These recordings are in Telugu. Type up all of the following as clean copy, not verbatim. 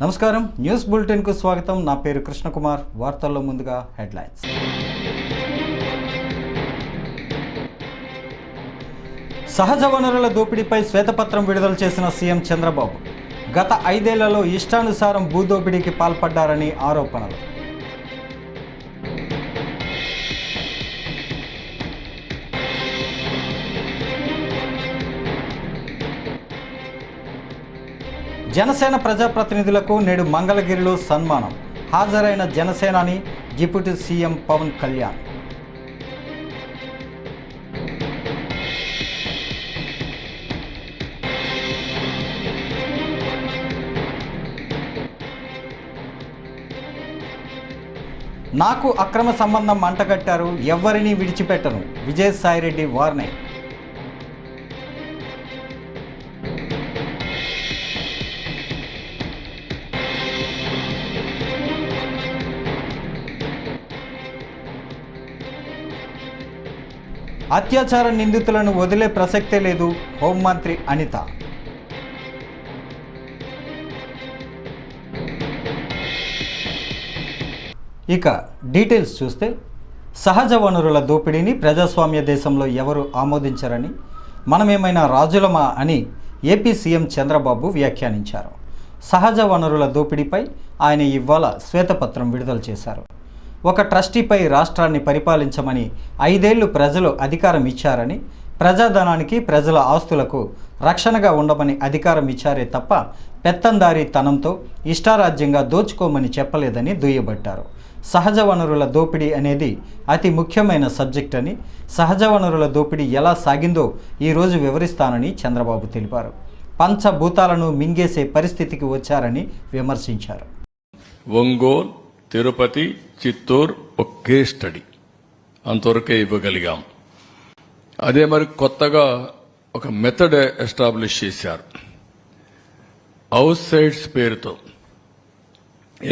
నమస్కారం, న్యూస్ బులెటిన్కు స్వాగతం. నా పేరు కృష్ణకుమార్. వార్తల్లో ముందుగా హెడ్లైన్స్. సహజ వనరుల దోపిడీపై శ్వేతపత్రం విడుదల చేసిన సీఎం చంద్రబాబు. గత 5 ఏళ్లలో ఇష్టానుసారం భూదోపిడీకి పాల్పడ్డారని ఆరోపణలు. జనసేన ప్రజాప్రతినిధులకు నేడు మంగళగిరిలో సన్మానం. హాజరైన జనసేనాని డిప్యూటీ సీఎం పవన్ కళ్యాణ్. నాకు అక్రమ సంబంధం అంటగట్టారు, ఎవ్వరినీ విడిచిపెట్టను. విజయసాయిరెడ్డి వార్నింగ్. అత్యాచార నిందితులను వదిలే ప్రసక్తే లేదు, హోంమంత్రి అనిత. ఇక డీటెయిల్స్ చూస్తే, సహజ వనరుల దోపిడీని ప్రజాస్వామ్య దేశంలో ఎవరు ఆమోదించరని, మనమేమైనా రాజులమా అని ఏపీ సీఎం చంద్రబాబు వ్యాఖ్యానించారు. సహజ వనరుల దోపిడీపై ఆయన ఇవాళ శ్వేతపత్రం విడుదల చేశారు. ఒక ట్రస్టీపై రాష్ట్రాన్ని పరిపాలించమని 5 ఏళ్లు ప్రజలు అధికారం ఇచ్చారని, ప్రజాధనానికి ప్రజల ఆస్తులకు రక్షణగా ఉండమని అధికారం ఇచ్చారే తప్ప పెత్తందారీతనంతో ఇష్టారాజ్యంగా దోచుకోమని చెప్పలేదని దుయ్యబట్టారు. సహజ వనరుల దోపిడీ అనేది అతి ముఖ్యమైన సబ్జెక్ట్ అని, సహజ వనరుల దోపిడీ ఎలా సాగిందో ఈరోజు వివరిస్తానని చంద్రబాబు తెలిపారు. పంచభూతాలను మింగేసే పరిస్థితికి వచ్చారని విమర్శించారు. ఒంగోలు, తిరుపతి, చిత్తూరు ఒక కేస్ స్టడీ అంతవరకే ఇవ్వగలిగాం. అదే మరి కొత్తగా ఒక మెథడ్ ఎస్టాబ్లిష్ చేశారు. హౌస్ సైట్స్ పేరుతో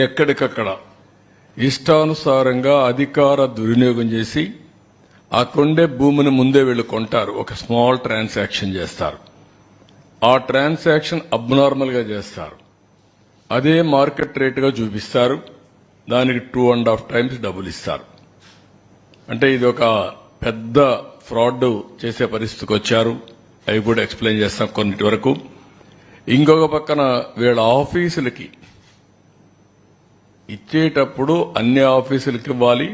ఎక్కడికక్కడ ఇష్టానుసారంగా అధికార దుర్వినియోగం చేసి ఆ కొండే భూమిని ముందే వీళ్ళు కొంటారు. ఒక స్మాల్ ట్రాన్సాక్షన్ చేస్తారు. ఆ ట్రాన్సాక్షన్ అబ్నార్మల్గా చేస్తారు. అదే మార్కెట్ రేటుగా చూపిస్తారు. దానికి 2.5 times డబ్బులు ఇస్తారు. అంటే ఇది ఒక పెద్ద ఫ్రాడ్ చేసే పరిస్థితికి వచ్చారు. అవి కూడా ఎక్స్ప్లెయిన్ చేస్తాం కొన్నిటి వరకు. ఇంకొక పక్కన వీళ్ళ ఆఫీసులకి ఇచ్చేటప్పుడు అన్ని ఆఫీసులకి ఇవ్వాలి.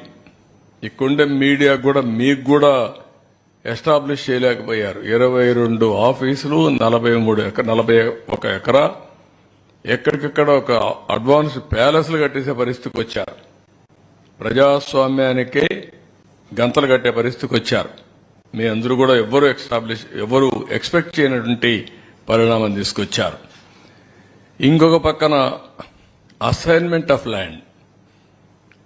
ఇక్కడుండే మీడియా కూడా మీకు కూడా ఎస్టాబ్లిష్ చేయలేకపోయారు. 22 ఆఫీసులు, 41 ఎకరా, ఎక్కడికక్కడ ఒక అడ్వాన్స్ ప్యాలెస్లు కట్టేసే పరిస్థితికి వచ్చారు. ప్రజాస్వామ్యానికే గంతలు కట్టే పరిస్థితికి వచ్చారు. మీ అందరూ కూడా ఎవరు ఎక్స్పెక్ట్ చేయనటువంటి పరిణామం తీసుకొచ్చారు. ఇంకొక పక్కన అసైన్మెంట్ ఆఫ్ ల్యాండ్,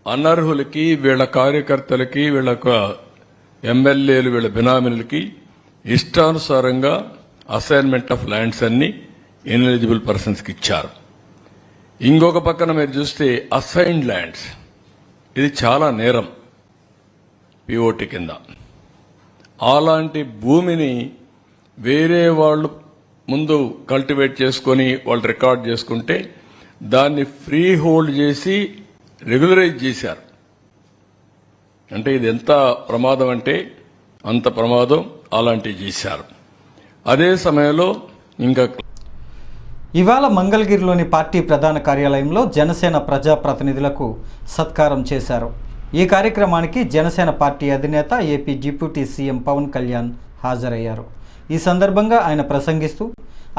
అనర్హులకి, వీళ్ళ కార్యకర్తలకి, వీళ్ళ ఎమ్మెల్యేలు, వీళ్ళ బినామీలకి ఇష్టానుసారంగా అసైన్మెంట్ ఆఫ్ ల్యాండ్స్ అన్ని ఇన్ఎలిజిబుల్ పర్సన్స్కి ఇచ్చారు. ఇంకొక పక్కన మీరు చూస్తే అసైన్డ్ ల్యాండ్స్, ఇది చాలా నేరం పిఓటి కింద. అలాంటి భూమిని వేరే వాళ్ళు ముందు కల్టివేట్ చేసుకొని వాళ్ళు రికార్డ్ చేసుకుంటే దాన్ని ఫ్రీ హోల్డ్ చేసి రెగ్యులరైజ్ చేశారు. అంటే ఇది ఎంత ప్రమాదం అంటే అంత ప్రమాదం. అలాంటివి చేశారు. అదే సమయంలో ఇంకా ఇవాళ మంగళగిరిలోని పార్టీ ప్రధాన కార్యాలయంలో జనసేన ప్రజాప్రతినిధులకు సత్కారం చేశారు. ఈ కార్యక్రమానికి జనసేన పార్టీ అధినేత AP deputy CM Pawan Kalyan హాజరయ్యారు. ఈ సందర్భంగా ఆయన ప్రసంగిస్తూ,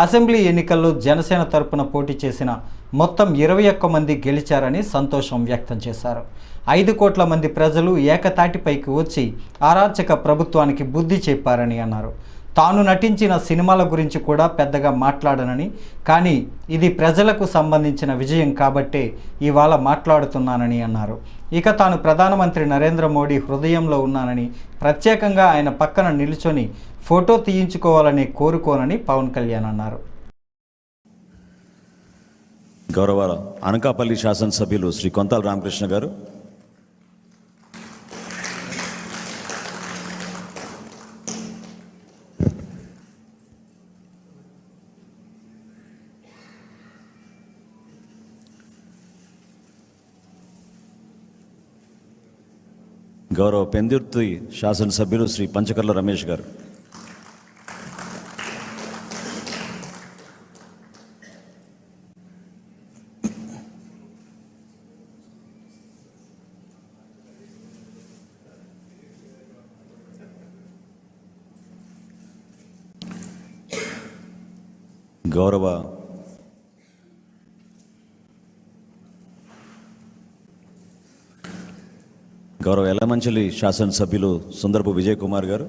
అసెంబ్లీ ఎన్నికల్లో జనసేన తరపున పోటీ చేసిన మొత్తం 21 మంది గెలిచారని సంతోషం వ్యక్తం చేశారు. 5 కోట్ల మంది ప్రజలు ఏకతాటిపైకి వచ్చి అరాచక ప్రభుత్వానికి బుద్ధి చెప్పారని అన్నారు. తాను నటించిన సినిమాల గురించి కూడా పెద్దగా మాట్లాడనని, కానీ ఇది ప్రజలకు సంబంధించిన విజయం కాబట్టే ఇవాళ మాట్లాడుతున్నానని అన్నారు. ఇక తాను ప్రధానమంత్రి నరేంద్ర మోడీ హృదయంలో ఉన్నానని, ప్రత్యేకంగా ఆయన పక్కన నిలుచొని ఫోటో తీయించుకోవాలని కోరుకోనని పవన్ కళ్యాణ్ అన్నారు. గౌరవ అనకాపల్లి శాసనసభ్యులు శ్రీ కొంతాల రామకృష్ణ గారు, గౌరవ పెందుర్తి శాసనసభ్యులు శ్రీ పంచకర్ల రమేష్ గారు. గౌరవ ఎల్లమంచిలి శాసనసభ్యులు సుందరపు విజయ్ కుమార్ గారు.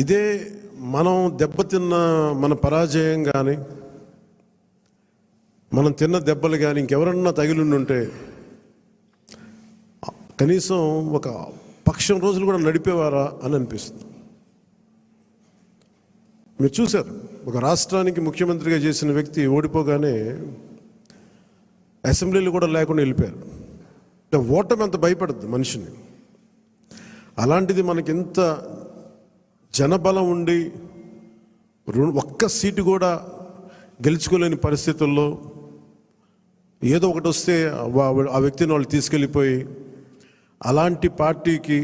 ఇదే మనం దెబ్బతిన్న మన పరాజయం కానీ మనం తిన్న దెబ్బలు కానీ ఇంకెవరన్నా తగిలిండుంటే కనీసం ఒక పక్షం రోజులు కూడా నడిపేవారా అని అనిపిస్తుంది. మీరు చూశారు, ఒక రాష్ట్రానికి ముఖ్యమంత్రిగా చేసిన వ్యక్తి ఓడిపోగానే అసెంబ్లీలు కూడా లేకుండా వెళ్ళిపోయారు. ఓటమి అంత భయపడద్దు మనిషిని. అలాంటిది మనకి ఇంత జనబలం ఉండి ఒక్క సీటు కూడా గెలుచుకోలేని పరిస్థితుల్లో ఏదో ఒకటి వస్తే ఆ వ్యక్తిని వాళ్ళు తీసుకెళ్ళిపోయి అలాంటి పార్టీకి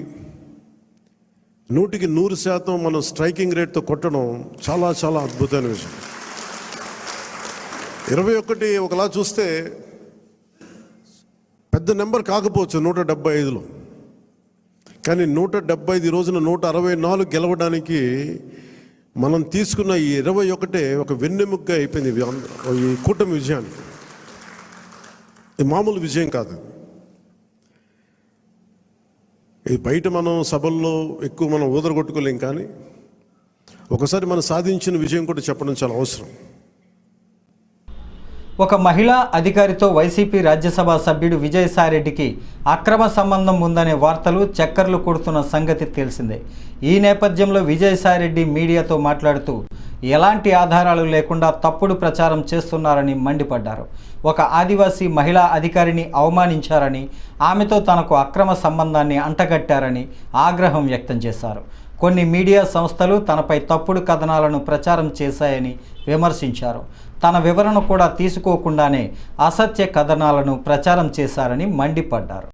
100% మనం స్ట్రైకింగ్ రేట్తో కొట్టడం చాలా చాలా అద్భుతమైన విషయం. 21 ఒకలా చూస్తే పెద్ద నెంబర్ కాకపోవచ్చు 175లో, కానీ 175 రోజున 164 గెలవడానికి మనం తీసుకున్న ఈ 21 ఒక వెన్నెముక్క అయిపోయింది ఈ కూటమి విజయానికి. ఇది మామూలు విజయం కాదు. ఇది బయట మనం సభల్లో ఎక్కువ మనం ఊదరగొట్టుకోలేం, కానీ ఒకసారి మనం సాధించిన విజయం కూడా చెప్పడం చాలా అవసరం. ఒక మహిళా అధికారితో వైసీపీ రాజ్యసభ సభ్యుడు విజయసాయిరెడ్డికి అక్రమ సంబంధం ఉందనే వార్తలు చక్కర్లు కొడుతున్న సంగతి తెలిసిందే. ఈ నేపథ్యంలో విజయసాయిరెడ్డి మీడియాతో మాట్లాడుతూ ఎలాంటి ఆధారాలు లేకుండా తప్పుడు ప్రచారం చేస్తున్నారని మండిపడ్డారు. ఒక ఆదివాసీ మహిళా అధికారిని అవమానించారని, ఆమెతో తనకు అక్రమ సంబంధాన్ని అంటగట్టారని ఆగ్రహం వ్యక్తం చేశారు. కొన్ని మీడియా సంస్థలు తనపై తప్పుడు కథనాలను ప్రచారం చేశాయని విమర్శించారు. తన వివరణ కూడా తీసుకోకుండానే అసత్య కథనాలను ప్రచారం చేశారని మండిపడ్డారు.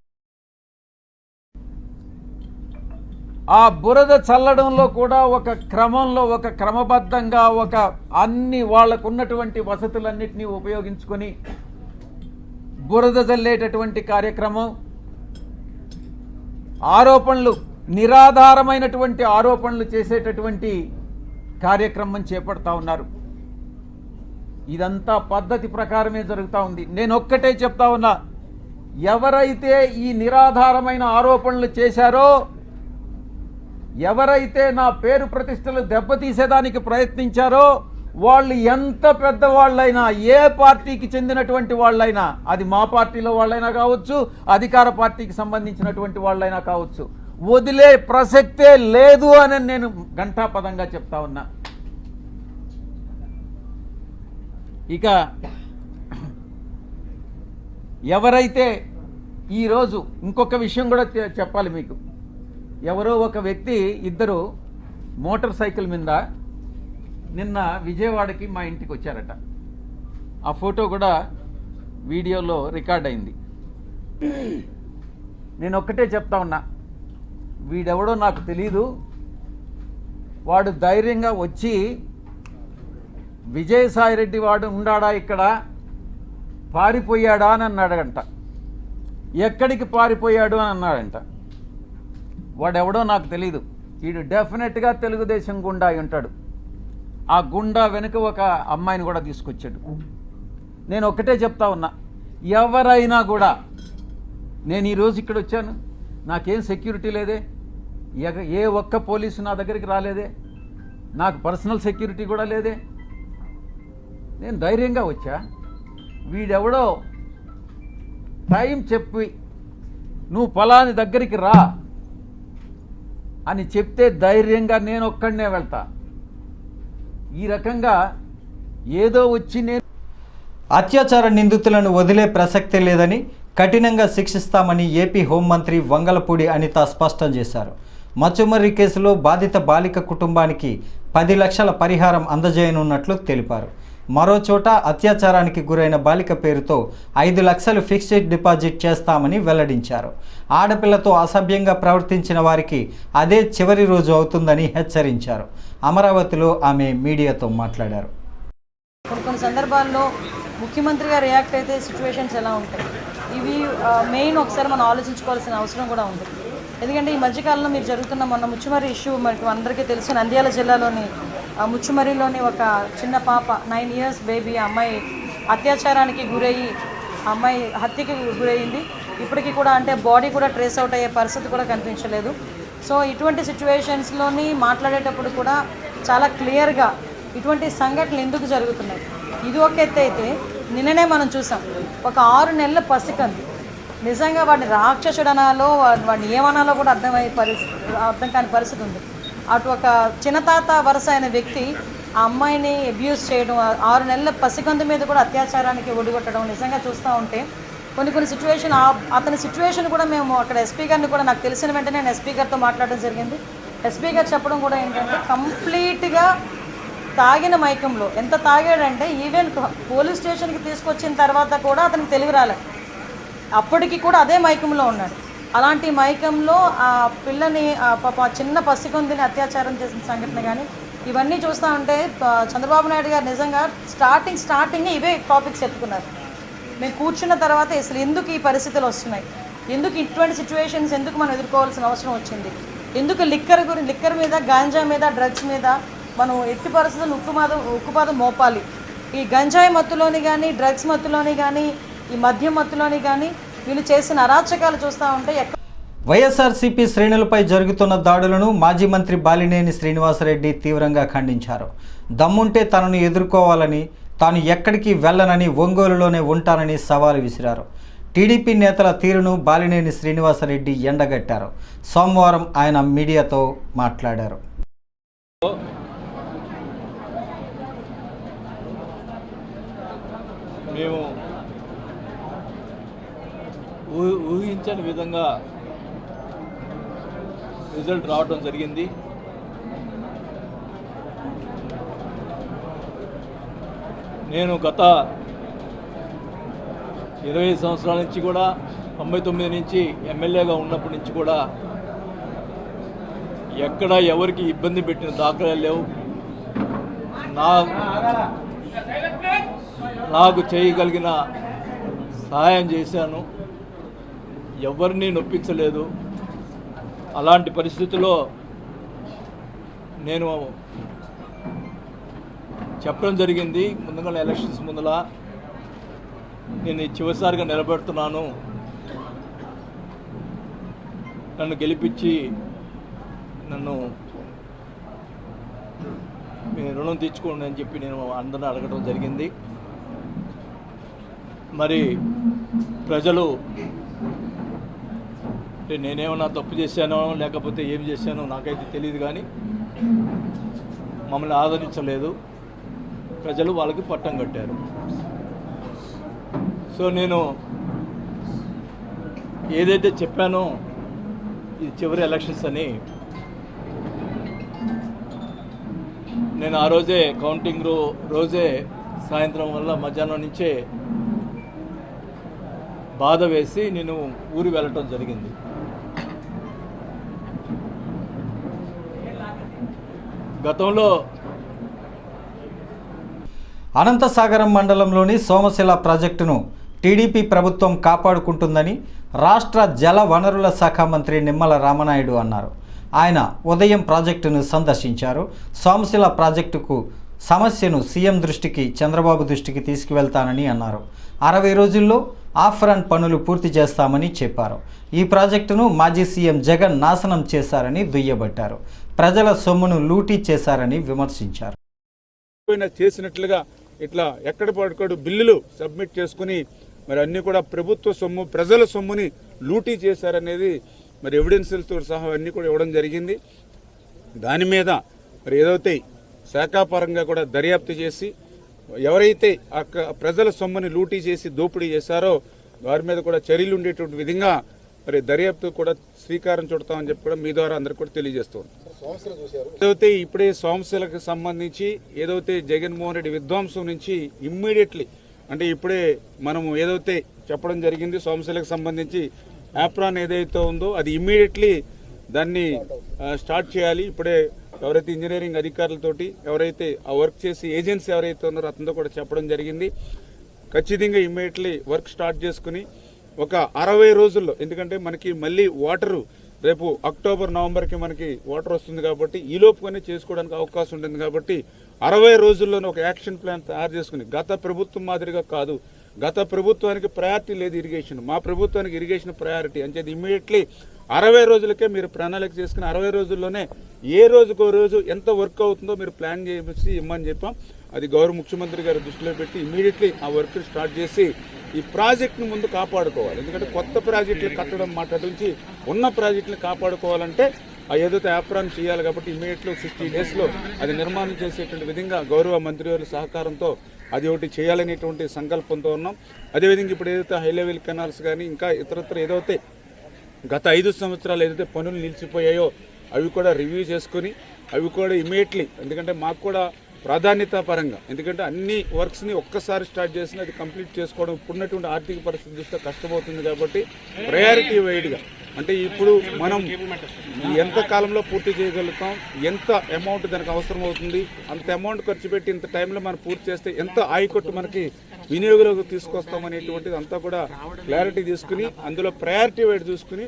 ఆ బురద చల్లడంలో కూడా ఒక క్రమంలో, ఒక క్రమబద్ధంగా, ఒక అన్ని వాళ్లకున్నటువంటి వసతులన్నిటినీ ఉపయోగించుకొని బురద చల్లేటటువంటి కార్యక్రమం, ఆరోపణలు, నిరాధారమైనటువంటి ఆరోపణలు చేసేటటువంటి కార్యక్రమం చేపడతా ఉన్నారు. ఇదంతా పద్ధతి ప్రకారమే జరుగుతూ ఉంది. నేను ఒక్కటే చెప్తా ఉన్నా, ఎవరైతే ఈ నిరాధారమైన ఆరోపణలు చేశారో, ఎవరైతే నా పేరు ప్రతిష్టలు దెబ్బతీసేదానికి ప్రయత్నించారో, వాళ్ళు ఎంత పెద్దవాళ్ళైనా, ఏ పార్టీకి చెందినటువంటి వాళ్ళైనా, అది మా పార్టీలో వాళ్ళైనా కావచ్చు, అధికార పార్టీకి సంబంధించినటువంటి వాళ్ళైనా కావచ్చు, వదిలే ప్రసక్తే లేదు అని నేను ఘంటాపదంగా చెప్తా ఉన్నా. ఇక ఎవరైతే ఈరోజు ఇంకొక విషయం కూడా చెప్పాలి మీకు. ఎవరో ఒక వ్యక్తి, ఇద్దరు మోటార్ సైకిల్ మీద నిన్న విజయవాడకి మా ఇంటికి వచ్చారట. ఆ ఫోటో కూడా వీడియోలో రికార్డ్ అయింది. నేను ఒక్కటే చెప్తా ఉన్నా, వీడెవడో నాకు తెలీదు, వాడు ధైర్యంగా వచ్చి విజయసాయిరెడ్డి వాడు ఉండాడా ఇక్కడ, పారిపోయాడా అని అన్నాడంట. ఎక్కడికి పారిపోయాడు అని అన్నాడంట. వాడెవడో నాకు తెలీదు. వీడు డెఫినెట్గా తెలుగుదేశం గుండా అయి ఉంటాడు. ఆ గుండా వెనుక ఒక అమ్మాయిని కూడా తీసుకొచ్చాడు. నేను ఒక్కటే చెప్తా ఉన్నా, ఎవరైనా కూడా, నేను ఈరోజు ఇక్కడ వచ్చాను, నాకేం సెక్యూరిటీ లేదే, ఏ ఒక్క పోలీసు నా దగ్గరికి రాలేదే, నాకు పర్సనల్ సెక్యూరిటీ కూడా లేదే, నేను ధైర్యంగా వచ్చా. వీడెవడో టైం చెప్పి నువ్వు ఫలాని దగ్గరికి రా అని చెప్తే ధైర్యంగా నేను ఒక్కడనే వెళ్తా. ఈ రకంగా ఏదో వచ్చి నేను అత్యాచార నిందితులను వదిలే ప్రసక్తే లేదని, కఠినంగా శిక్షిస్తామని ఏపీ హోంమంత్రి వంగలపూడి అనిత స్పష్టం చేశారు. మచ్చుమర్రి కేసులో బాధిత బాలిక కుటుంబానికి 10 లక్షల పరిహారం అందజేయనున్నట్లు తెలిపారు. మరో చోట అత్యాచారానికి గురైన బాలిక పేరుతో 5 లక్షలు ఫిక్స్డ్ డిపాజిట్ చేస్తామని వెల్లడించారు. ఆడపిల్లతో అసభ్యంగా ప్రవర్తించిన వారికి అదే చివరి రోజు అవుతుందని హెచ్చరించారు. అమరావతిలో ఆమె మీడియాతో మాట్లాడారు. కొన్ని సందర్భాల్లో ముఖ్యమంత్రిగా రియాక్ట్ అయితే సిచ్యువేషన్స్ ఎలా ఉంటాయి, ఇవి మెయిన్ ఒకసారి మనం ఆలోచించుకోవాల్సిన అవసరం కూడా ఉంది. ఎందుకంటే ఈ మధ్యకాలంలో మీరు జరుగుతున్న మొన్న ముచ్చుమర్రి ఇష్యూ మనకు అందరికీ తెలుసు. నంద్యాల జిల్లాలోని ముచ్చుమర్రిలోని ఒక చిన్న పాప 9 years బేబీ, అమ్మాయి అత్యాచారానికి గురయ్యి అమ్మాయి హత్యకి గురయ్యింది. ఇప్పటికీ కూడా అంటే బాడీ కూడా ట్రేస్ అవుట్ అయ్యే పరిస్థితి కూడా కనిపించలేదు. సో ఇటువంటి సిచ్యువేషన్స్లోని మాట్లాడేటప్పుడు కూడా చాలా క్లియర్గా ఇటువంటి సంఘటనలు ఎందుకు జరుగుతున్నాయి, ఇది ఒక ఎత్తు అయితే నిన్ననే మనం చూసాం ఒక 6 నెలల పసికంది నిజంగా వాడిని రాక్షసుడనాలో వాడిని ఏమనాలో కూడా అర్థం కాని పరిస్థితి ఉంది. అటు ఒక చిన్నతాత వరుస అయిన వ్యక్తి ఆ అమ్మాయిని అబ్యూస్ చేయడం, 6 నెలల పసికందు మీద కూడా అత్యాచారానికి ఒడిగొట్టడం నిజంగా చూస్తూ ఉంటే కొన్ని సిచ్యువేషన్ అతని సిచ్యువేషన్ కూడా మేము అక్కడ ఎస్పీ గారిని కూడా నాకు తెలిసిన వెంటనే నేను ఎస్పీ గారితో మాట్లాడడం జరిగింది. ఎస్పీ గారు చెప్పడం కూడా ఏంటంటే కంప్లీట్గా తాగిన మైకంలో, ఎంత తాగాడంటే ఈవెన్ పోలీస్ స్టేషన్కి తీసుకొచ్చిన తర్వాత కూడా అతనికి తెలివి రాలేదు, అప్పటికి కూడా అదే మైకంలో ఉన్నాడు. అలాంటి మైకంలో ఆ పిల్లని చిన్న పసికొందిని అత్యాచారం చేసిన సంఘటన కానీ ఇవన్నీ చూస్తూ ఉంటే చంద్రబాబు నాయుడు గారు నిజంగా స్టార్టింగ్ ఇవే టాపిక్స్ ఎత్తుకున్నారు. మేము కూర్చున్న తర్వాత అసలు ఎందుకు ఈ పరిస్థితులు వస్తున్నాయి, ఎందుకు ఇటువంటి సిచ్యువేషన్స్ ఎందుకు మనం ఎదుర్కోవాల్సిన అవసరం వచ్చింది, ఎందుకు లిక్కర్ మీద, గాంజా మీద, డ్రగ్స్ మీద మనం ఎట్టి పరిస్థితులు ఉక్కుపాదం మోపాలి. ఈ గంజాయి మత్తులోని కానీ, డ్రగ్స్ మత్తులోని కానీ, ఈ మద్యం మత్తులోని కానీ వీళ్ళు చేసిన అరాచకాలు చూస్తూ ఉంటే వైఎస్ఆర్సీపీ శ్రేణులపై జరుగుతున్న దాడులను మాజీ మంత్రి బాలినేని శ్రీనివాసరెడ్డి తీవ్రంగా ఖండించారు. దమ్ముంటే తనను ఎదుర్కోవాలని, తాను ఎక్కడికి వెళ్ళనని, ఒంగోలులోనే ఉంటానని సవాలు విసిరారు. టీడీపీ నేతల తీరును బాలినేని శ్రీనివాసరెడ్డి ఎండగట్టారు. సోమవారం ఆయన మీడియాతో మాట్లాడారు. మేము ఊహించని విధంగా రిజల్ట్ రావడం జరిగింది. నేను గత 20 సంవత్సరాల నుంచి కూడా 99 నుంచి ఎమ్మెల్యేగా ఉన్నప్పటి నుంచి కూడా ఎక్కడ ఎవరికి ఇబ్బంది పెట్టిన దాఖలాలు లేవు. నాకు చేయగలిగిన సహాయం చేశాను, ఎవరిని నొప్పించలేదు. అలాంటి పరిస్థితుల్లో నేను చెప్పడం జరిగింది ముందుగా ఎలక్షన్స్ ముందల, నేను చివరిసారిగా నిలబెడుతున్నాను, నన్ను గెలిపించి నన్ను మీ రుణం తీర్చుకోండి అని చెప్పి నేను అందరిని అడగడం జరిగింది. మరి ప్రజలు అంటే నేనేమన్నా తప్పు చేశానో లేకపోతే ఏం చేశానో నాకైతే తెలియదు, కానీ మమ్మల్ని ఆదరించలేదు. ప్రజలు వాళ్ళకి పట్టం కట్టారు. సో నేను ఏదైతే చెప్పానో ఇది చివరి ఎలక్షన్స్ అని, నేను ఆ రోజే కౌంటింగ్ రోజే సాయంత్రం వల్ల మధ్యాహ్నం నుంచే బాధ వేసి నేను ఊరు వెళ్ళటం జరిగింది. గతంలో అనంతసాగరం మండలంలోని సోమశిల ప్రాజెక్టును టీడీపీ ప్రభుత్వం కాపాడుకుంటుందని రాష్ట్ర జల వనరుల శాఖ మంత్రి నిమ్మల రామనాయుడు అన్నారు. ఆయన ఉదయం ప్రాజెక్టును సందర్శించారు. సోమశిల ప్రాజెక్టుకు సమస్యను సీఎం దృష్టికి, చంద్రబాబు దృష్టికి తీసుకువెళ్తానని అన్నారు. 60 రోజుల్లో ఆఫ్ రన్ పనులు పూర్తి చేస్తామని చెప్పారు. ఈ ప్రాజెక్టును మాజీ సీఎం జగన్ నాశనం చేశారని దుయ్యబట్టారు. ప్రజల సొమ్మును లూటీ చేశారని విమర్శించారు. చేసినట్లుగా ఇట్లా ఎక్కడ పడుకోడు బిల్లులు సబ్మిట్ చేసుకుని మరి అన్ని కూడా ప్రభుత్వ సొమ్ము, ప్రజల సొమ్ముని లూటీ చేశారనేది మరి ఎవిడెన్స్లతో సహా అన్ని కూడా ఇవ్వడం జరిగింది. దాని మీద మరి ఏదైతే శాఖాపరంగా కూడా దర్యాప్తు చేసి ఎవరైతే ప్రజల సొమ్ముని లూటీ చేసి దోపిడీ చేశారో వారి మీద కూడా చర్యలు ఉండేటువంటి విధంగా మరి దర్యాప్తు కూడా శ్రీకారం చుడతామని చెప్పి కూడా మీ ద్వారా అందరికి కూడా తెలియజేస్తాం. ఏదైతే ఇప్పుడే సోమశిలకు సంబంధించి ఏదైతే జగన్మోహన్ రెడ్డి విధ్వంసం నుంచి ఇమ్మీడియట్లీ అంటే ఇప్పుడే మనం ఏదైతే చెప్పడం జరిగింది సోమశిలకు సంబంధించి యాప్రాన్ ఏదైతే ఉందో అది ఇమ్మీడియట్లీ దాన్ని స్టార్ట్ చేయాలి. ఇప్పుడే ఎవరైతే ఇంజనీరింగ్ అధికారులతోటి ఎవరైతే ఆ వర్క్ చేసి ఏజెన్సీ ఎవరైతే ఉన్నారో అతనితో కూడా చెప్పడం జరిగింది. ఖచ్చితంగా ఇమ్మీడియట్లీ వర్క్ స్టార్ట్ చేసుకుని ఒక 60 రోజుల్లో, ఎందుకంటే మనకి మళ్ళీ వాటరు రేపు అక్టోబర్ నవంబర్కి మనకి వాటర్ వస్తుంది కాబట్టి ఈ లోపుగానే చేసుకోవడానికి అవకాశం ఉంటుంది కాబట్టి 60 రోజుల్లోనే ఒక యాక్షన్ ప్లాన్ తయారు చేసుకుని గత ప్రభుత్వం మాదిరిగా కాదు. గత ప్రభుత్వానికి ప్రయారిటీ లేదు ఇరిగేషన్, మా ప్రభుత్వానికి ఇరిగేషన్ ప్రయారిటీ అని చెప్పి ఇమ్మీడియట్లీ 60 రోజులకే మీరు ప్రణాళిక చేసుకుని 60 రోజుల్లోనే ఏ రోజుకో రోజు ఎంత వర్క్ అవుతుందో మీరు ప్లాన్ చేసి ఇమ్మని చెప్పాం. అది గౌరవ ముఖ్యమంత్రి గారు దృష్టిలో పెట్టి ఇమ్మీడియట్లీ ఆ వర్క్ స్టార్ట్ చేసి ఈ ప్రాజెక్ట్ని ముందు కాపాడుకోవాలి. ఎందుకంటే కొత్త ప్రాజెక్టులు కట్టడం మాట్లాడించి ఉన్న ప్రాజెక్టులు కాపాడుకోవాలంటే ఏదైతే యాప్రాన్ చేయాలి కాబట్టి ఇమ్మీడియట్లీ 60 డేస్లో అది నిర్మాణం చేసేటువంటి విధంగా గౌరవ మంత్రివర్యుల సహకారంతో అది ఒకటి చేయాలనేటువంటి సంకల్పంతో ఉన్నాం. అదేవిధంగా ఇప్పుడు ఏదైతే హై లెవెల్ కెనాల్స్ కానీ ఇంకా ఇతరత్ర ఏదైతే గత 5 సంవత్సరాలు ఏదైతే పనులు నిలిచిపోయాయో అవి కూడా రివ్యూ చేసుకుని అవి కూడా ఇమ్మీడియట్లీ, ఎందుకంటే మాకు కూడా ప్రాధాన్యత పరంగా, ఎందుకంటే అన్ని వర్క్స్ని ఒక్కసారి స్టార్ట్ చేసిన అది కంప్లీట్ చేసుకోవడం ఇప్పుడున్నటువంటి ఆర్థిక పరిస్థితి దృష్ట్యా కష్టమవుతుంది కాబట్టి ప్రయారిటీ వైడ్గా అంటే ఇప్పుడు మనం ఎంత కాలంలో పూర్తి చేయగలుగుతాం, ఎంత అమౌంట్ దానికి అవసరం అవుతుంది, అంత అమౌంట్ ఖర్చు పెట్టి ఇంత టైంలో మనం పూర్తి చేస్తే ఎంత ఆయకొట్టు మనకి వినియోగంలోకి తీసుకొస్తాం అనేటువంటిది అంతా కూడా క్లారిటీ తీసుకుని అందులో ప్రయారిటీ వైడ్ చూసుకుని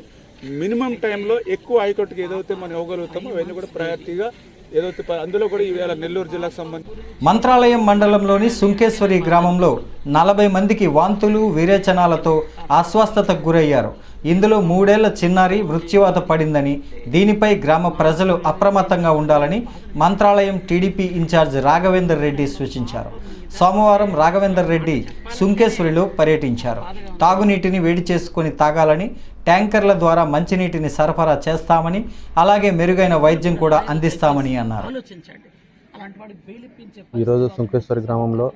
మినిమం టైంలో ఎక్కువ ఆయకొట్టుకి ఏదైతే మనం ఇవ్వగలుగుతామో అవన్నీ కూడా ప్రయారిటీగా ఏదైతే అందులో కూడా ఈవేళ నెల్లూరు జిల్లాకు సంబంధించి మంత్రాలయం మండలంలోని సుంకేశ్వరి గ్రామంలో 40 మందికి వాంతులు విరేచనాలతో అస్వస్థతకు గురయ్యారు. ఇందులో 3 ఏళ్ల చిన్నారి మృత్యువాత పడిందని, దీనిపై గ్రామ ప్రజలు అప్రమత్తంగా ఉండాలని మంత్రాలయం టీడీపీ ఇన్ఛార్జ్ రాఘవేందర్ రెడ్డి సూచించారు. సోమవారం రాఘవేందర్ రెడ్డి సుంకేశ్వరిలో పర్యటించారు. తాగునీటిని వేడి చేసుకొని తాగాలని, ట్యాంకర్ల ద్వారా మంచినీటిని సరఫరా చేస్తామని, అలాగే మెరుగైన వైద్యం కూడా అందిస్తామని అన్నారు. ఈరోజు సుంకేశ్వరి గ్రామంలో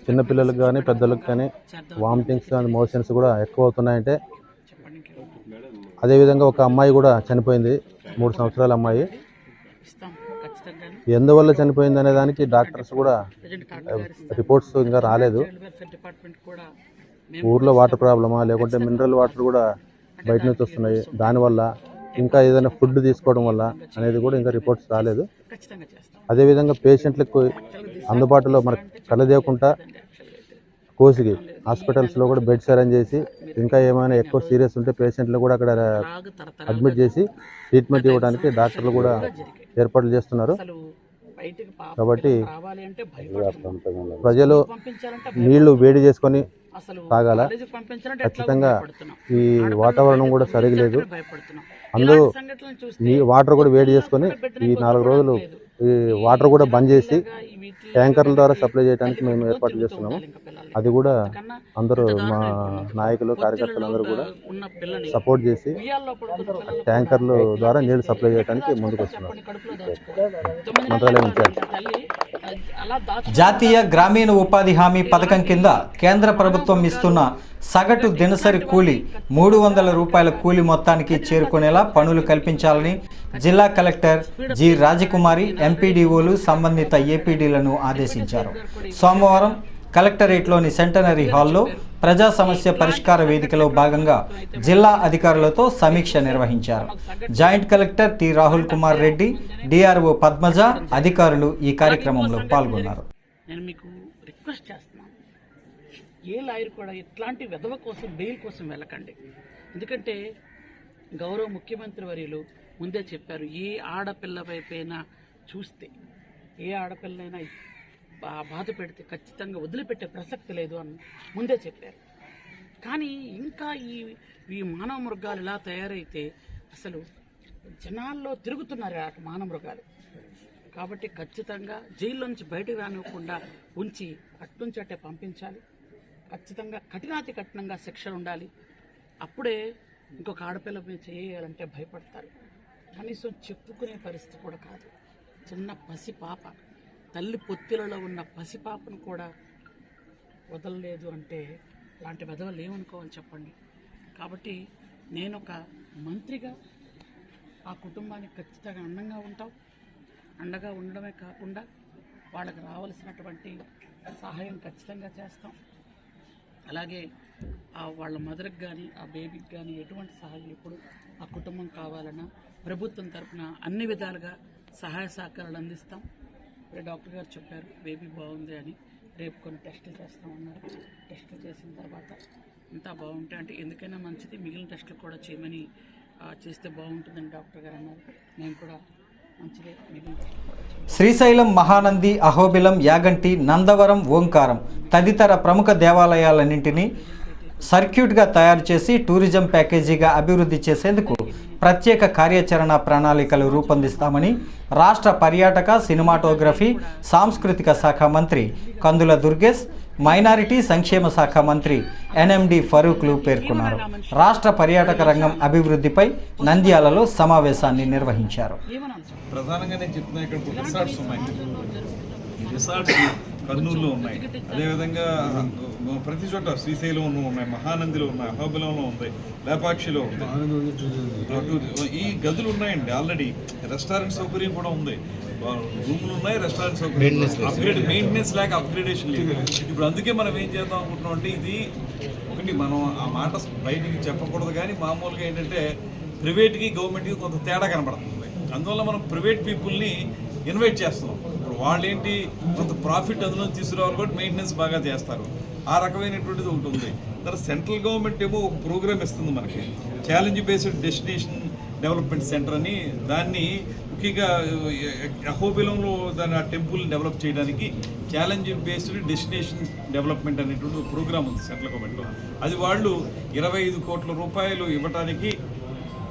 చిన్నపిల్లలకు కానీ పెద్దలకు కానీ వామిటింగ్స్ అండ్ మోషన్స్ కూడా ఎక్కువ అవుతున్నాయంటే, అదేవిధంగా ఒక అమ్మాయి కూడా చనిపోయింది, 3 సంవత్సరాల అమ్మాయి. ఎందువల్ల చనిపోయింది అనే దానికి డాక్టర్స్ కూడా రిపోర్ట్స్ ఇంకా రాలేదు. ఊర్లో వాటర్ ప్రాబ్లమా లేకుంటే మినరల్ వాటర్ కూడా బయట నుంచి వస్తున్నాయి, దానివల్ల ఇంకా ఏదైనా ఫుడ్ తీసుకోవడం వల్ల అనేది కూడా ఇంకా రిపోర్ట్స్ రాలేదు. అదేవిధంగా పేషెంట్లకు అందుబాటులో మనకు కలదేయకుండా కోసిగి హాస్పిటల్స్లో కూడా బెడ్స్ అరేంజ్ చేసి ఇంకా ఏమైనా ఎక్కువ సీరియస్ ఉంటే పేషెంట్లు కూడా అక్కడ అడ్మిట్ చేసి ట్రీట్మెంట్ ఇవ్వడానికి డాక్టర్లు కూడా ఏర్పాట్లు చేస్తున్నారు. కాబట్టి ప్రజలు నీళ్లు వేడి చేసుకొని తాగాల. ఖచ్చితంగా ఈ వాతావరణం కూడా సరిగలేదు, అందరూ ఈ వాటర్ కూడా వేడి చేసుకొని ఈ 4 రోజులు ఈ వాటర్ కూడా బంద్ చేసి ట్యాంకర్ల ద్వారా సప్లై చేయడానికి మేము ఏర్పాటు చేస్తున్నాము. అది కూడా అందరూ మా నాయకులు కార్యకర్తలు అందరూ కూడా సపోర్ట్ చేసి ట్యాంకర్ల ద్వారా నీళ్లు సప్లై చేయడానికి ముందుకు వస్తున్నారు. మంత్రాలయం ఇన్ఛార్జ్. జాతీయ గ్రామీణ ఉపాధి హామీ పథకం కింద కేంద్ర ప్రభుత్వం ఇస్తున్న సగటు దినసరి కూలీ 300 రూపాయల కూలీ మొత్తానికి చేరుకునేలా పనులు కల్పించాలని జిల్లా కలెక్టర్ జి రాజకుమారి ఎంపీడీఓలు సంబంధిత ఏపీడీలను ఆదేశించారు. సోమవారం కలెక్టరేట్లోని సెంటనరీ హాల్లో ప్రజా సమస్య పరిష్కార వేదికలో భాగంగా జిల్లా అధికారులతో సమీక్ష నిర్వహించారు. Joint collector T Rahul Kumar Reddy, DRO Padmaja అధికారులు ఈ కార్యక్రమంలో పాల్గొన్నారు. నేను మీకు రిక్వెస్ట్ చేస్తున్నాను, ఏ లాయర్ కూడా ఇట్లాంటి వెధవ కోసం బెయిల్ కోసం వెళ్ళకండి. ఎందుకంటే గౌరవ ముఖ్యమంత్రి వర్యులు ముందే చెప్పారు, ఏ ఆడపిల్ల వైపైనా చూస్తే ఏ ఆడపిల్లైనా బాధ పెడితే ఖచ్చితంగా వదిలిపెట్టే ప్రసక్తి లేదు అని ముందే చెప్పారు. కానీ ఇంకా ఈ మానవ మృగాలు ఇలా తయారైతే అసలు జనాల్లో తిరుగుతున్నారు ఆ మానవ మృగాలు. కాబట్టి ఖచ్చితంగా జైల్లో నుంచి బయటకు రానివ్వకుండా ఉంచి అట్నుంచి అట్టే పంపించాలి. ఖచ్చితంగా కఠినాతి కఠినంగా శిక్ష ఉండాలి. అప్పుడే ఇంకొక ఆడపిల్ల మీద చేయాలంటే భయపడతారు. కనీసం చెప్పుకునే పరిస్థితి కూడా కాదు. చిన్న పసిపాప, తల్లి పొత్తిలలో ఉన్న పసిపాపను కూడా వదలలేదు అంటే అలాంటి వెధవలు ఏమనుకోవాలి చెప్పండి. కాబట్టి నేను ఒక మంత్రిగా ఆ కుటుంబానికి ఖచ్చితంగా అండగా ఉండడమే కాకుండా వాళ్ళకి రావాల్సినటువంటి సహాయం ఖచ్చితంగా చేస్తాం. అలాగే వాళ్ళ మదర్కి కానీ ఆ బేబీకి కానీ ఎటువంటి సహాయం ఇప్పుడు ఆ కుటుంబం కావాలన్నా ప్రభుత్వం తరఫున అన్ని విధాలుగా సహాయ సహకారాలు అందిస్తాం. ఇప్పుడు డాక్టర్ గారు చెప్పారు బేబీ బాగుంది అని, రేపు కొన్ని టెస్టులు చేస్తామన్నారు. టెస్టులు చేసిన తర్వాత అంతా బాగుంటే అంటే ఎందుకైనా మంచిది మిగిలిన టెస్టులు కూడా చేయమని చేస్తే బాగుంటుందని డాక్టర్ గారు అన్నారు. నేను కూడా మంచిదే మిగిలిన టెస్టులు కూడా చేయాలి. శ్రీశైలం, మహానంది, అహోబిలం, యాగంటి, నందవరం, ఓంకారం తదితర ప్రముఖ దేవాలయాలన్నింటినీ సర్క్యూట్గా తయారు చేసి టూరిజం ప్యాకేజీగా అభివృద్ధి చేసేందుకు ప్రత్యేక కార్యాచరణ ప్రణాళికలు రూపొందిస్తామని రాష్ట్ర పర్యాటక, సినిమాటోగ్రఫీ, సాంస్కృతిక శాఖ మంత్రి కందుల దుర్గేష్, మైనారిటీ సంక్షేమ శాఖ మంత్రి ఎన్ఎండి ఫరూక్లు పేర్కొన్నారు. రాష్ట్ర పర్యాటక రంగం అభివృద్ధిపై నంద్యాలలో సమావేశాన్ని నిర్వహించారు. ప్రధానంగా నేను చెప్తున్నా ఇక్కడ రిసార్ట్స్ ఉన్నాయి. రిసార్ట్స్ కర్నూలులో ఉన్నాయి, అదేవిధంగా ప్రతి చోట శ్రీశైలంలో ఉన్నాయి, మహానందిలో ఉన్నాయి, అహోబిలంలో ఉంది, లేపాక్షిలో ఉంది. ఈ గదులు ఉన్నాయండి. ఆల్రెడీ రెస్టారెంట్ సౌకర్యం కూడా ఉంది, రూమ్లు ఉన్నాయి, రెస్టారెంట్ సౌకర్యం, మెయింటెనెన్స్ లేక అప్గ్రేడేషన్ లేదు. ఇప్పుడు అందుకే మనం ఏం చేద్దాం అనుకుంటున్నాం అంటే ఇది ఒకటి మనం ఆ మాట బయటికి చెప్పకూడదు, కానీ మామూలుగా ఏంటంటే ప్రైవేట్కి గవర్నమెంట్కి కొంత తేడా కనబడుతుంది. అందువల్ల మనం ప్రైవేట్ పీపుల్ని ఇన్వైట్ చేస్తున్నాం. ఇప్పుడు వాళ్ళు ఏంటి కొంత ప్రాఫిట్ అందులో తీసుకురావాలి కాబట్టి మెయింటెనెన్స్ బాగా చేస్తారు. ఆ రకమైనటువంటిది ఒకటి ఉంది. తర్వాత సెంట్రల్ గవర్నమెంట్ ఏమో ఒక ప్రోగ్రామ్ ఇస్తుంది మనకి, challenge based destination development centre అని. దాన్ని ముఖ్యంగా అహోబిలంలో దాని ఆ టెంపుల్ డెవలప్ చేయడానికి ఛాలెంజ్ బేస్డ్ డెస్టినేషన్ డెవలప్మెంట్ అనేటువంటి ఒక ప్రోగ్రామ్ ఉంది సెంట్రల్ గవర్నమెంట్లో. అది వాళ్ళు 25 కోట్ల రూపాయలు ఇవ్వడానికి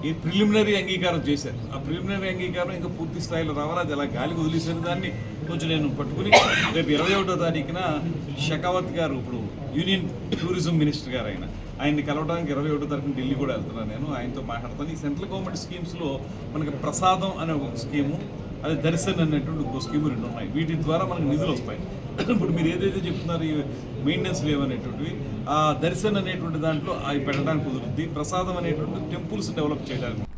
ఈ ప్రిలిమినరీ అంగీకారం చేశారు. ఆ ప్రిలిమినరీ అంగీకారం ఇంకా పూర్తి స్థాయిలో రావాలి. అది అలా గాలికి వదిలేసిన దాన్ని కొంచెం నేను పట్టుకుని రేపు 21వ తారీఖున షెకావత్ గారు, ఇప్పుడు యూనియన్ టూరిజం మినిస్టర్ గారు, ఆయన్ని కలవడానికి 21వ తారీఖున ఢిల్లీ కూడా వెళ్తున్నాను. నేను ఆయనతో మాట్లాడతాను. ఈ సెంట్రల్ గవర్నమెంట్ స్కీమ్స్లో మనకి ప్రసాదం అనే ఒక స్కీము, అది దర్శన్ అనేటువంటి ఒక స్కీము 2 ఉన్నాయి. వీటి ద్వారా మనకు నిధులు వస్తాయి. ఇప్పుడు మీరు ఏదైతే చెప్తున్నారు ఈ మెయింటెనెన్స్ లేవనేటువంటివి, ఆ దర్శన్ అనేటువంటి దాంట్లో అవి పెట్టడానికి కుదురుద్ది. ప్రసాదం అనేటువంటి టెంపుల్స్ డెవలప్ చేయడానికి.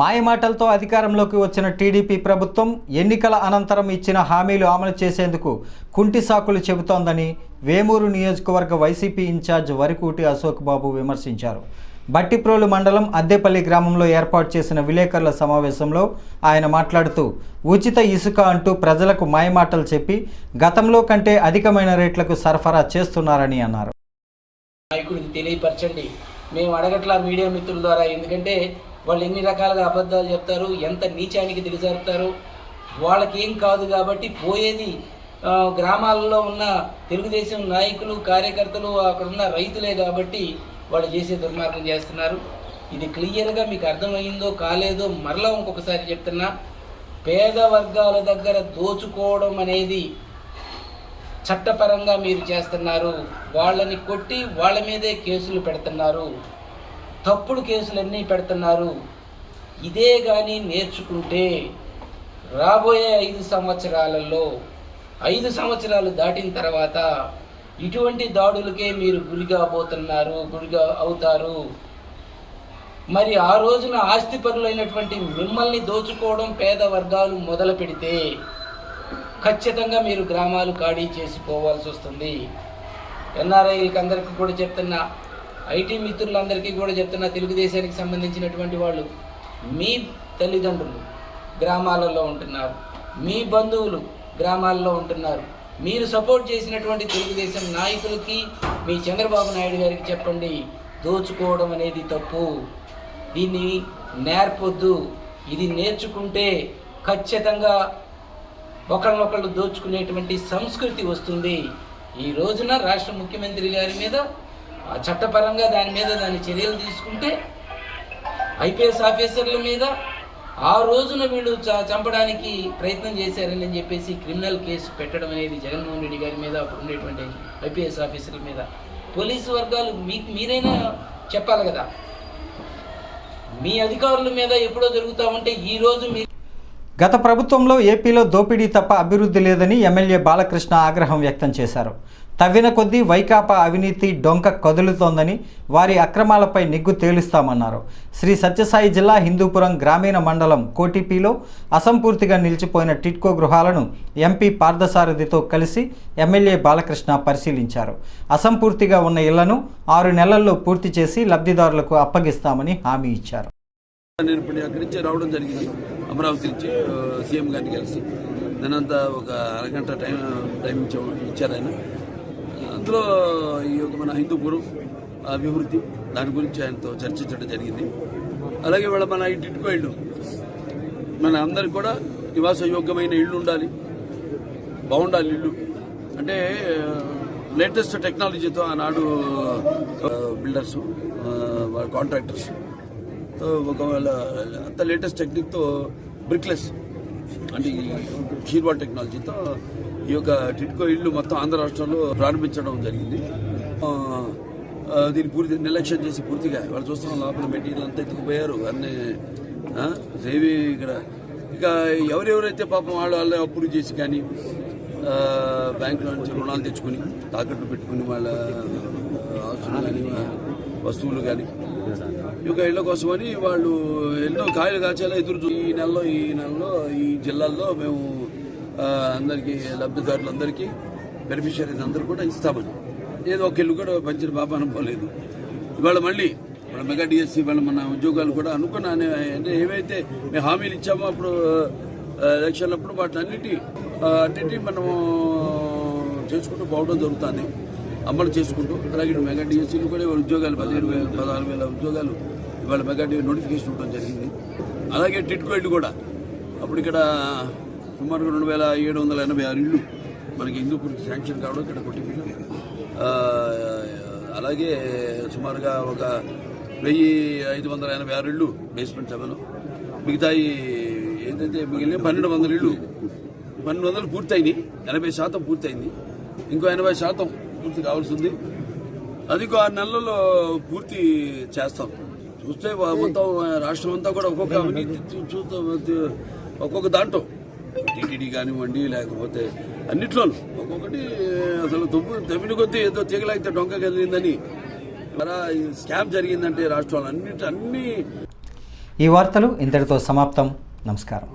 మాయమాటలతో అధికారంలోకి వచ్చిన టీడీపీ ప్రభుత్వం ఎన్నికల అనంతరం ఇచ్చిన హామీలు అమలు చేసేందుకు కుంటి సాకులు చెబుతోందని వేమూరు నియోజకవర్గ వైసీపీ ఇన్ఛార్జ్ వరికూటి అశోక్ బాబు విమర్శించారు. బట్టిప్రోలు మండలం అద్దెపల్లి గ్రామంలో ఏర్పాటు చేసిన విలేకరుల సమావేశంలో ఆయన మాట్లాడుతూ ఉచిత ఇసుక అంటూ ప్రజలకు మాయమాటలు చెప్పి గతంలో కంటే అధికమైన రేట్లకు సరఫరా చేస్తున్నారని అన్నారు. నాయకుడికి తెలియపరచండి, మేము అడగట్లా మీడియా మిత్రుల ద్వారా. ఎందుకంటే వాళ్ళు ఎన్ని రకాలుగా అబద్ధాలు చెప్తారు, ఎంత నీచానికి దిగజారుతారు, వాళ్ళకి ఏం కాదు. కాబట్టి పోయేది గ్రామాలలో ఉన్న తెలుగుదేశం నాయకులు, కార్యకర్తలు, అక్కడ ఉన్న రైతులే. కాబట్టి వాళ్ళు చేసే దుర్మార్గం చేస్తున్నారు. ఇది క్లియర్గా మీకు అర్థమైందో కాలేదో మరలా ఇంకొకసారి చెప్తున్నా, పేద వర్గాల దగ్గర దోచుకోవడం అనేది చట్టపరంగా మీరు చేస్తున్నారు. వాళ్ళని కొట్టి వాళ్ళ మీదే కేసులు పెడుతున్నారు, తప్పుడు కేసులన్నీ పెడుతున్నారు. ఇదే కానీ నేర్చుకుంటే రాబోయే 5 సంవత్సరాలలో 5 సంవత్సరాలు దాటిన తర్వాత ఇటువంటి దాడులకే మీరు గురిగా అవుతారు. మరి ఆ రోజున ఆస్తిపరులైనటువంటి మిమ్మల్ని దోచుకోవడం పేద వర్గాలు మొదలు పెడితే ఖచ్చితంగా మీరు గ్రామాలు ఖాళీ చేసిపోవాల్సి వస్తుంది. ఎన్ఆర్ఐలకి అందరికీ కూడా చెప్తున్నా, ఐటీ మిత్రులందరికీ కూడా చెప్తున్నా, తెలుగుదేశానికి సంబంధించినటువంటి వాళ్ళు మీ తల్లిదండ్రులు గ్రామాలలో ఉంటున్నారు, మీ బంధువులు గ్రామాల్లో ఉంటున్నారు. మీరు సపోర్ట్ చేసినటువంటి తెలుగుదేశం నాయకులకి, మీ చంద్రబాబు నాయుడు గారికి చెప్పండి, దోచుకోవడం అనేది తప్పు, దీన్ని నేర్పొద్దు. ఇది నేర్చుకుంటే ఖచ్చితంగా ఒకళ్ళనొకళ్ళు దోచుకునేటువంటి సంస్కృతి వస్తుంది. ఈ రోజున రాష్ట్ర ముఖ్యమంత్రి గారి మీద చట్టపరంగా దాని చర్యలు తీసుకుంటే ఐపీఎస్ ఆఫీసర్ల మీద ఆ రోజున వీళ్ళు చంపడానికి ప్రయత్నం చేశారని చెప్పేసి క్రిమినల్ కేసు పెట్టడం అనేది జగన్మోహన్ రెడ్డి గారి మీద, అప్పుడు ఉండేటువంటి ఐపీఎస్ ఆఫీసర్ల మీద పోలీసు వర్గాలు మీరైనా చెప్పాలి కదా. మీ అధికారుల మీద ఎప్పుడో జరుగుతూ ఉంటే ఈరోజు గత ప్రభుత్వంలో ఏపీలో దోపిడీ తప్ప అభివృద్ధి లేదని ఎమ్మెల్యే బాలకృష్ణ ఆగ్రహం వ్యక్తం చేశారు. తవ్విన కొద్దీ వైకాపా అవినీతి డొంక కదులుతోందని, వారి అక్రమాలపై నిగ్గు తేలుస్తామన్నారు. శ్రీ సత్యసాయి జిల్లా హిందూపురం గ్రామీణ మండలం కోటిపిలో అసంపూర్తిగా నిలిచిపోయిన టిట్కో గృహాలను ఎంపీ పార్థసారథితో కలిసి ఎమ్మెల్యే బాలకృష్ణ పరిశీలించారు. అసంపూర్తిగా ఉన్న ఇళ్లను 6 నెలల్లో పూర్తి చేసి లబ్ధిదారులకు అప్పగిస్తామని హామీ ఇచ్చారు. నేను ఇప్పుడు అక్కడి నుంచి రావడం జరిగింది, అమరావతి నుంచి సీఎం గారిని కలిసి. నేనంతా ఒక అరగంట టైం ఇచ్చారు ఆయన. అందులో ఈ యొక్క మన హిందూపురం అభివృద్ధి దాని గురించి ఆయనతో చర్చించడం జరిగింది. అలాగే వాళ్ళ మన ఈ టిట్కో ఇళ్ళు మన అందరికి కూడా నివాసయోగ్యమైన ఇళ్ళు ఉండాలి, బాగుండాలి ఇళ్ళు. అంటే లేటెస్ట్ టెక్నాలజీతో ఆనాడు బిల్డర్స్ వాళ్ళ కాంట్రాక్టర్స్ ఒకవేళ అంత లేటెస్ట్ టెక్నిక్తో బ్రిక్లెస్ అంటే షీర్వాల్ టెక్నాలజీతో ఈ యొక్క టిట్కో ఇళ్ళు మొత్తం ఆంధ్ర రాష్ట్రంలో ప్రారంభించడం జరిగింది. దీన్ని పూర్తి నిర్లక్ష్యం చేసి పూర్తిగా వాళ్ళు చూస్తున్నాం, లోపల మెటీరియల్ అంతా ఎత్తుకుపోయారు అన్నీ ఏవి ఇక్కడ. ఇక ఎవరెవరైతే పాపం వాళ్ళ అప్పులు చేసి కానీ బ్యాంకుల నుంచి రుణాలు తెచ్చుకొని తాకట్టు పెట్టుకుని వాళ్ళ ఆస్తులు కానీ వస్తువులు కానీ ఇక ఇళ్ల కోసమని వాళ్ళు ఎన్నో కాయలు కాచేలా ఎదురు ఈ నెలలో ఈ జిల్లాల్లో మేము అందరికీ లబ్ధిదారులందరికీ బెనిఫిషియరీస్ అందరూ కూడా ఇస్తామని ఏదో ఒక ఇల్లు కూడా పంచిన బాబా అనుకోలేదు. ఇవాళ మళ్ళీ మన మెగా డిఎస్సి వాళ్ళ మన ఉద్యోగాలు కూడా అనుకున్నాను. అంటే ఏవైతే మేము హామీలు ఇచ్చామో అప్పుడు ఎలక్షన్లప్పుడు వాటిని అన్నిటి మనము చేసుకుంటూ పోవడం జరుగుతుంది, అమలు చేసుకుంటూ. అలాగే మెగా డిఎస్సీలు కూడా ఉద్యోగాలు 15,000-16,000 ఉద్యోగాలు ఇవాళ మెగా నోటిఫికేషన్ ఇవ్వడం జరిగింది. అలాగే టిట్కో ఇళ్ళు కూడా అప్పుడు ఇక్కడ సుమారుగా 2,786 ఇళ్ళు మనకి హిందూపూర్కి శాంక్షన్ కావడం ఇక్కడ కొట్టిపోయిన. అలాగే సుమారుగా ఒక 1,586 ఇళ్ళు బేస్మెంట్ లెవెల్, మిగతాయి ఏదైతే మిగిలిన 1,200 ఇళ్ళు 1,200 పూర్తయింది, 80% పూర్తయింది. ఇంకో 80% పూర్తి కావాల్సి ఉంది. అది 6 నెలల్లో పూర్తి చేస్తాం. చూస్తే మొత్తం రాష్ట్రం అంతా కూడా ఒక్కొక్క అవినీతి ఒక్కొక్క దాంట్లో టీటీడీ కానివ్వండి లేకపోతే అన్నిట్లోనూ ఒక్కొక్కటి అసలు తవ్విన కొద్దీ ఏదో తీగలాగితే డొంక కదిలిందని స్కామ్ జరిగిందంటే రాష్ట్రాలు అన్ని. ఈ వార్తలు ఇంతటితో సమాప్తం. నమస్కారం.